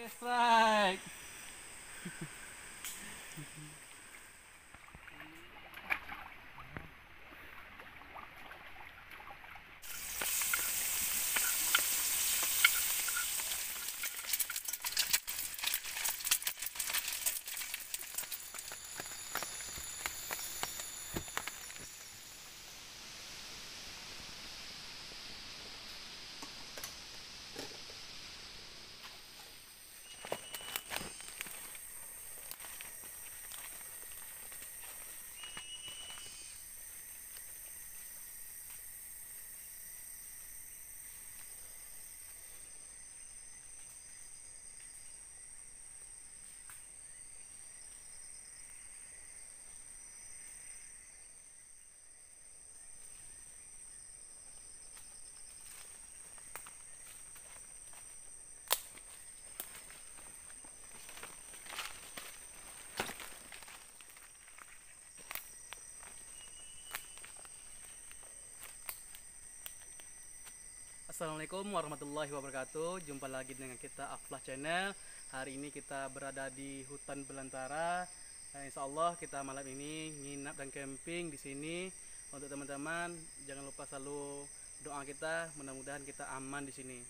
Strike. Assalamualaikum warahmatullahi wabarakatuh. Jumpa lagi dengan kita Aflah Channel. Hari ini kita berada di hutan belantara. Insya Allah kita malam ini nginap dan camping di sini. Untuk teman-teman, jangan lupa selalu doa kita. Mudah-mudahan kita aman di sini.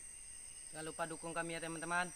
Jangan lupa dukung kami ya teman-teman.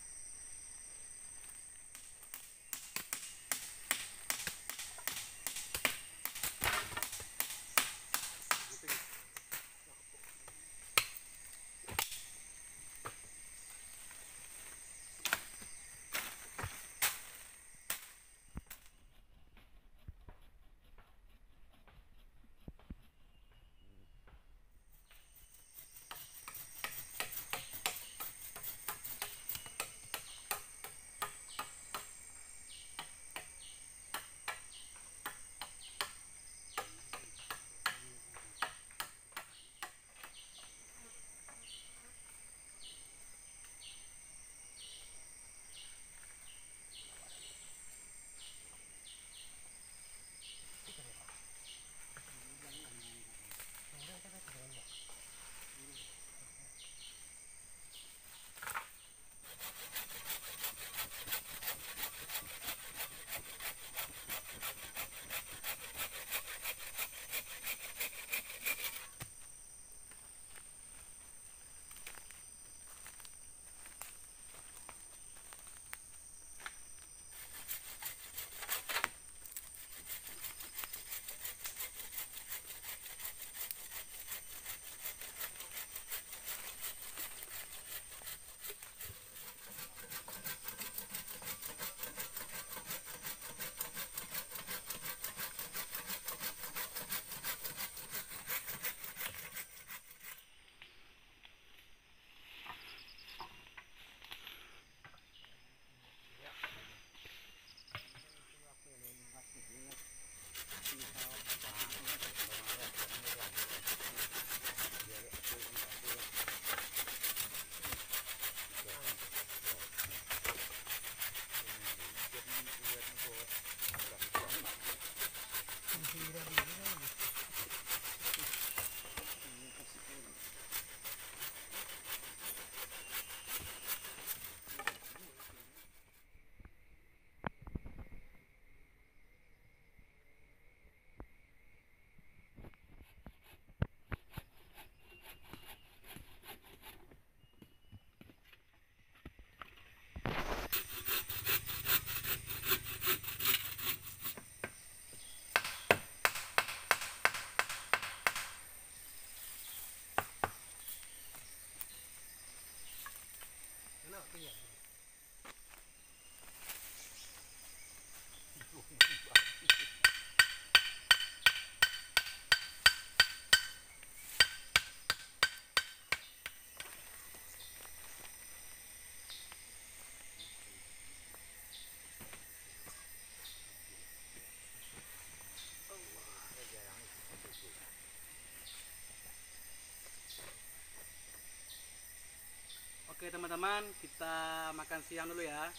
Oke teman-teman, kita makan siang dulu ya.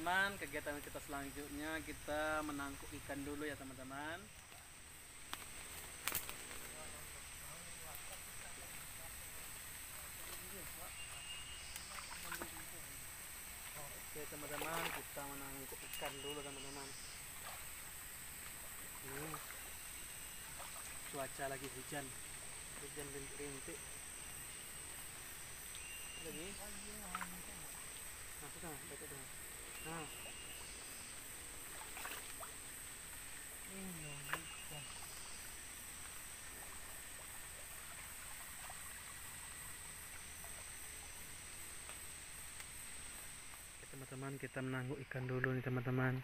teman-teman, kegiatan kita selanjutnya kita menangkap ikan dulu ya teman-teman. Oke teman-teman, kita menangkap ikan dulu teman-teman. Cuaca lagi hujan rintik-rintik. Lagi. Nah, sudah, dekat dah. Nah. Teman-teman, kita menangkap ikan dulu nih teman-teman.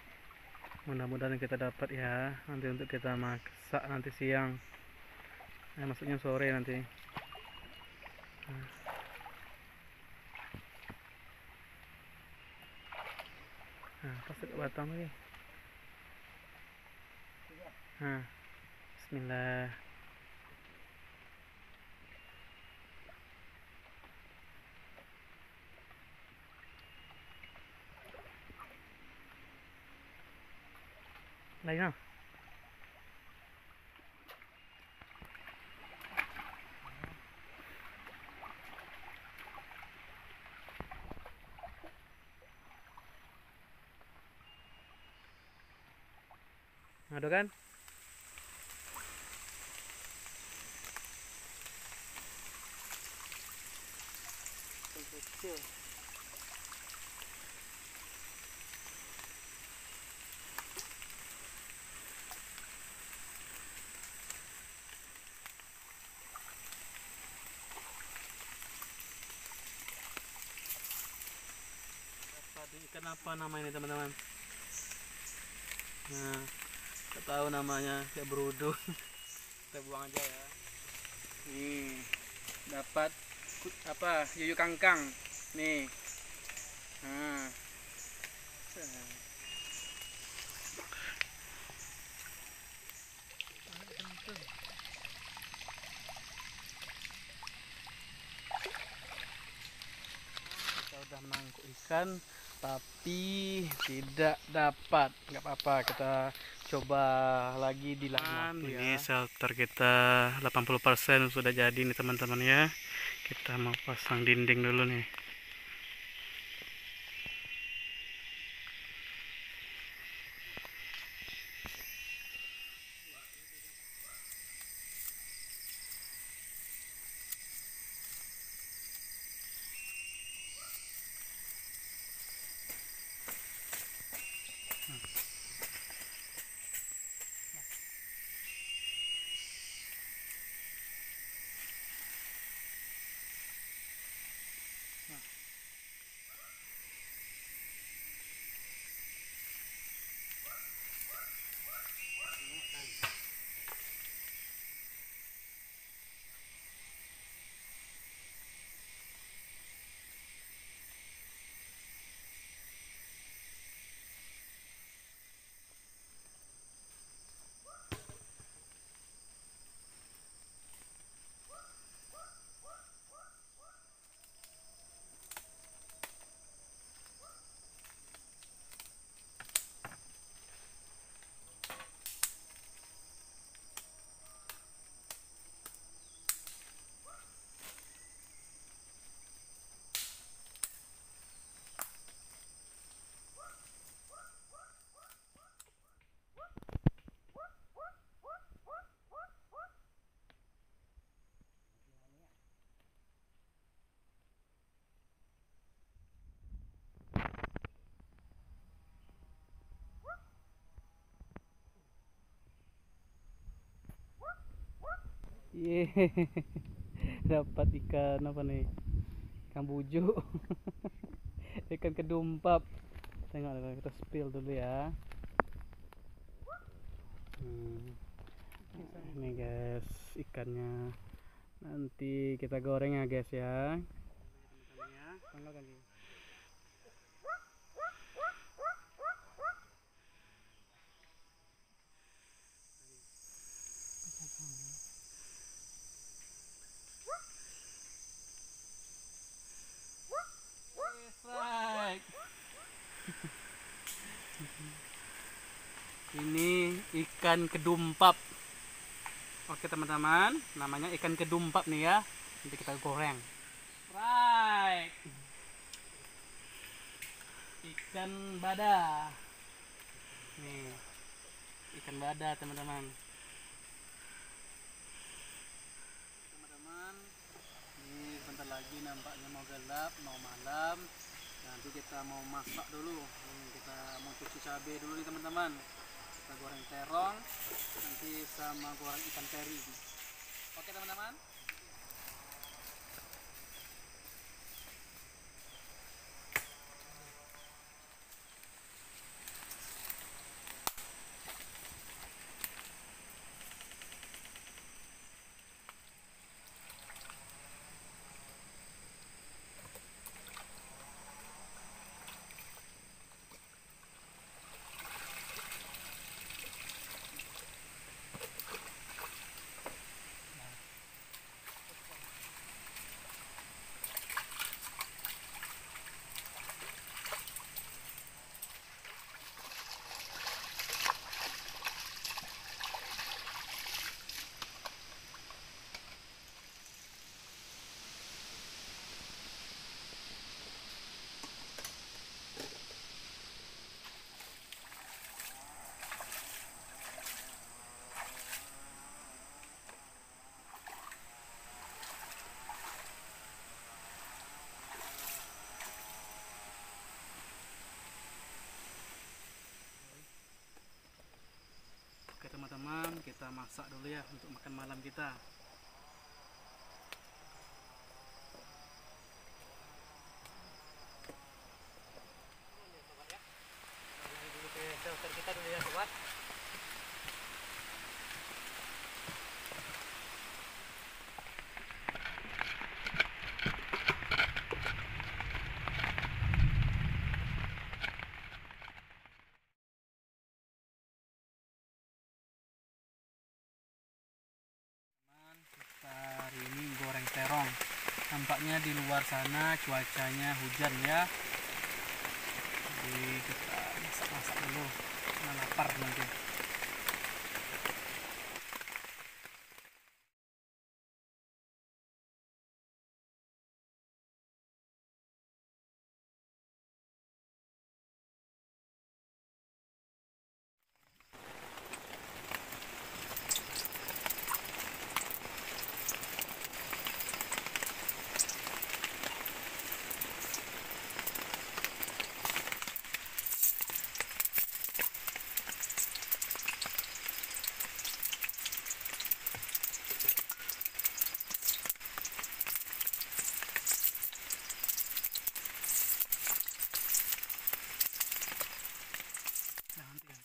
Mudah-mudahan kita dapat ya nanti untuk kita masak nanti siang. Maksudnya sore nanti. Nah, pas dekat batang lagi. Nah, Bismillah. Lain lah. Ada kan? Kecil. Ikan apa namanya ini teman-teman? Nah, kita tahu namanya kayak berudung. Kita buang aja ya. Nih, dapat apa? Yuyu kangkang. Nih. Nah. Kita udah menangkap ikan tapi tidak dapat. Nggak apa-apa, kita coba lagi di lain waktu ya. Ini shelter kita 80% sudah jadi nih teman-teman ya. Kita mau pasang dinding dulu nih. Dapat ikan apa nih? Ikan bujuk. Ikan kedumpap. Tengok kita spill dulu ya. Ini guys ikannya. Nanti kita goreng ya guys ya. Ini ikan kedumpap. Oke teman-teman, namanya ikan kedumpap nih ya. Nanti kita goreng. Right. Ikan bada. Nih, ikan bada teman-teman. Teman-teman, ini sebentar lagi nampaknya mau gelap, mau malam. Nanti kita mau masak dulu. Kita mau cuci cabai dulu nih teman-teman. Kita goreng terong, nanti sama goreng ikan teri. Oke teman-teman. Oke teman-teman, kita masak dulu ya untuk makan malam kita. Kita dulu ya sobat. Kita hari ini goreng terong. Nampaknya di luar sana cuacanya hujan ya. Jadi kita masak-masak dulu. Nah, lapar nanti. Nah, nanti kan.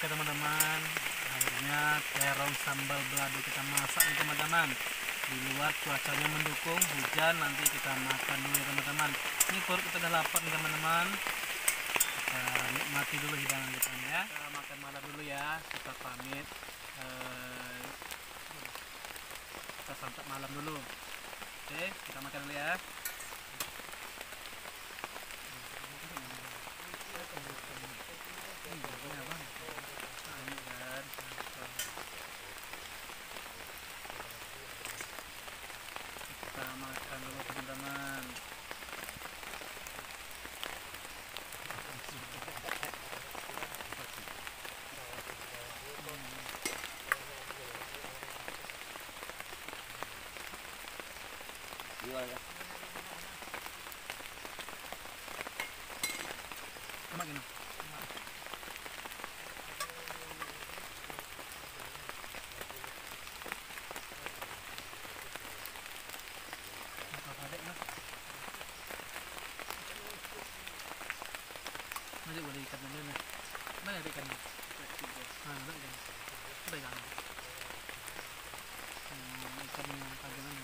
Oke teman-teman, akhirnya terong sambal balado kita masak nih teman-teman. Di luar cuacanya mendukung, hujan, nanti kita makan dulu ya teman-teman. Ini perut kita udah lapar nih teman-teman. Kita nikmati dulu hidangan kita ya. Kita makan malam dulu ya, kita pamit. Kita santap malam dulu. Oke, kita makan dulu ya. Mak gini. Masih boleh ikan mana nih? Mana ada ikannya? Ada ikan. Ada ikan. Ikan yang pajangan.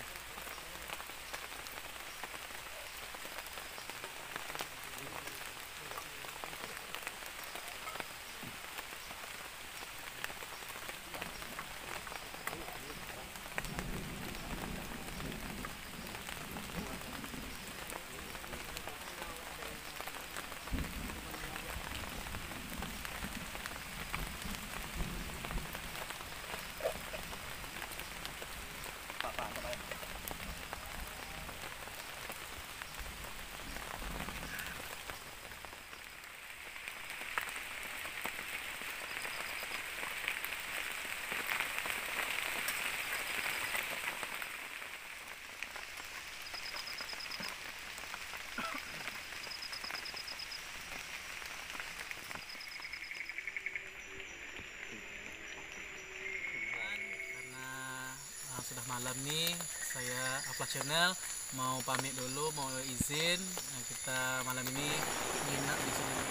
Sudah malam nih, saya Aflah Channel mau pamit dulu, mau izin. Kita malam ini nginap di sini